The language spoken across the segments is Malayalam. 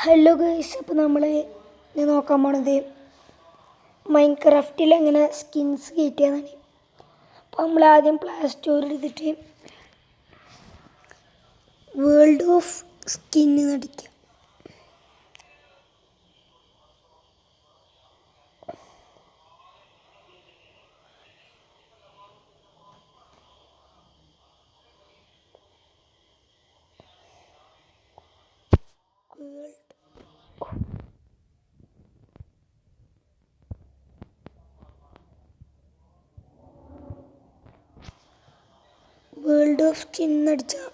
ഹലോ ഗൈസ്, അപ്പോൾ നമ്മൾ നോക്കാൻ പോണത് മൈൻക്രാഫ്റ്റിൽ എങ്ങനെ സ്കിൻസ് കിട്ടിയതാണ്. അപ്പോൾ നമ്മൾ ആദ്യം പ്ലേ സ്റ്റോറിൽ എടുത്തിട്ട് വേൾഡ് ഓഫ് സ്കിന്ന് അടിക്കുക. വേൾഡ് ഓഫ് സ്കിൻ അടിച്ചാൽ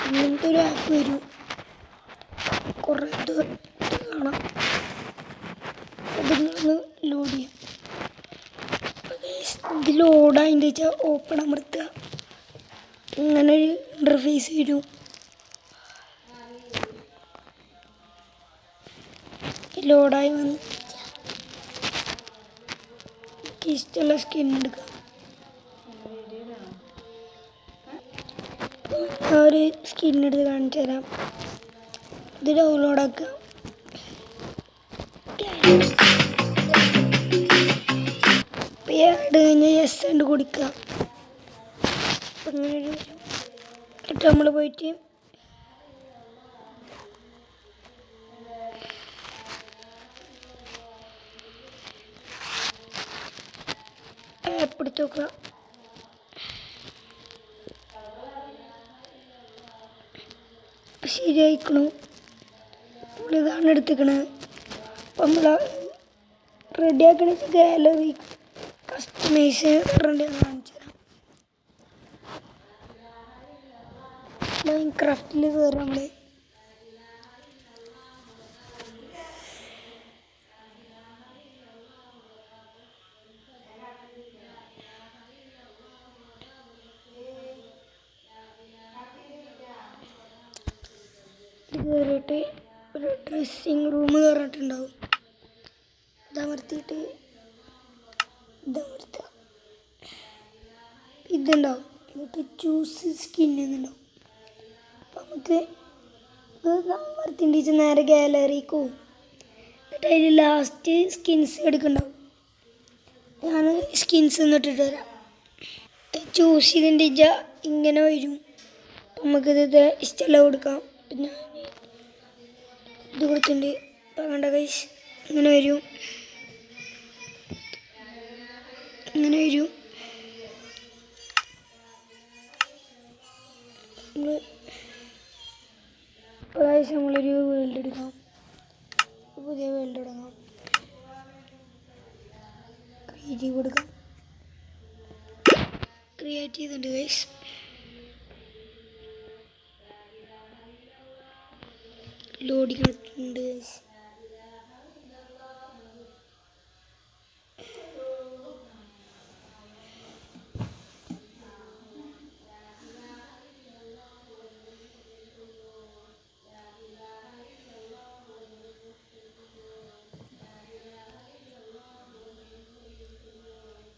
ഇങ്ങനത്തെ ഒരു ആപ്പ് വരും. കുറേ കാണാം. അതിന് ലോഡ് ചെയ്യാം. ഇത് ലോഡായിട്ട് വെച്ചാൽ ഓപ്പൺ അമർത്തുക. ഇങ്ങനൊരു ഇൻ്റർഫേസ് വരും. ലോഡായി വന്ന് ഇഷ്ടമുള്ള സ്കിൻ എടുക്കുക. ആ ഒരു സ്കിൻ എടുത്ത് കാണിച്ചു തരാം. ഇത് ഡൗൺലോഡാക്കുക. ആഡ് കഴിഞ്ഞ് യെസ് ഉണ്ട് കൊടുക്കുക. അപ്പം ഇങ്ങനെ ഒരു എന്നിട്ട് നമ്മൾ പോയിട്ട് ആപ്പ് എടുത്ത് നോക്കുക. ശരിയായിക്കണു. നമ്മളിതാണ് എടുത്തിക്കണത്. അപ്പം നമ്മൾ റെഡിയാക്കണ ഗാലറി കസ്റ്റമൈസ് റെഡി കാണിച്ചു തരാം. മൈൻക്രാഫ്റ്റിൽ കയറി നമ്മൾ കയറിയിട്ട് ഒരു ഡ്രസ്സിങ് റൂം കയറിയിട്ടുണ്ടാവും. ഇതമർത്തിയിട്ട് ഇതമർത്തുക. ഇതുണ്ടാവും. എന്നിട്ട് ചൂസ് സ്കിൻ എന്നുണ്ടാവും. അപ്പം നമുക്ക് ഇത് അമർത്തിൻ്റെ നേരെ ഗാലറിക്ക് പോകും. എന്നിട്ട് അതിൽ ലാസ്റ്റ് സ്കിൻസ് എടുക്കുന്നുണ്ടാവും. ഞാൻ സ്കിൻസ് എന്നിട്ടിട്ട് വരാം. ചൂസ് ചെയ്തിൻ്റെ ഇങ്ങനെ വരും. അപ്പം നമുക്കിത് ഇഷ്ടമുള്ള കൊടുക്കാം. പിന്നെ ഇത് കൊടുത്തിട്ടുണ്ട്. ഇപ്പം കണ്ട ഗൈസ് ഇങ്ങനെ വരും. ഇങ്ങനെ വരും. ഇപ്പോൾ ഗൈസ് നമ്മളൊരു വേൾഡ് എടുക്കാം. പുതിയ വേൾഡ് തുടങ്ങാം. ക്രിയേറ്റ് കൊടുക്കാം. ക്രിയേറ്റ് ചെയ്തിട്ടുണ്ട് ഗൈസ്. ലോഡിങ് ഉണ്ട് ഗൈസ്.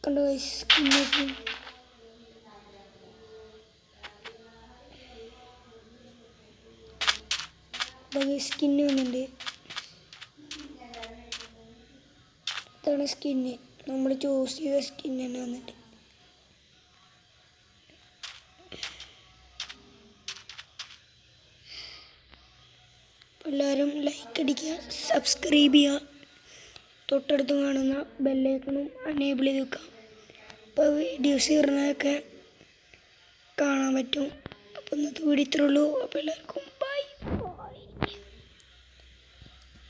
കണ്ടോ ഗൈസ്, സ്കിന്നൊക്കെ സ്കിന്ന് വന്നിട്ടുണ്ട്. ഇതാണ് സ്കിന്ന്. നമ്മൾ ചൂസ് ചെയ്ത സ്കിൻ തന്നെ വന്നിട്ട്. എല്ലാവരും ലൈക്ക് അടിക്കുക, സബ്സ്ക്രൈബ് ചെയ്യുക. തൊട്ടടുത്ത് കാണുന്ന ബെല്ലൈക്കണും എനേബിൾ ചെയ്ത് വെക്കാം. അപ്പോൾ വീഡിയോസ് ഇടുന്നതൊക്കെ കാണാൻ പറ്റും. അപ്പോൾ ഇന്നത്തെ വീഡിയോ ഇത്രേ ഉള്ളൂ. അപ്പോൾ എല്ലാവർക്കും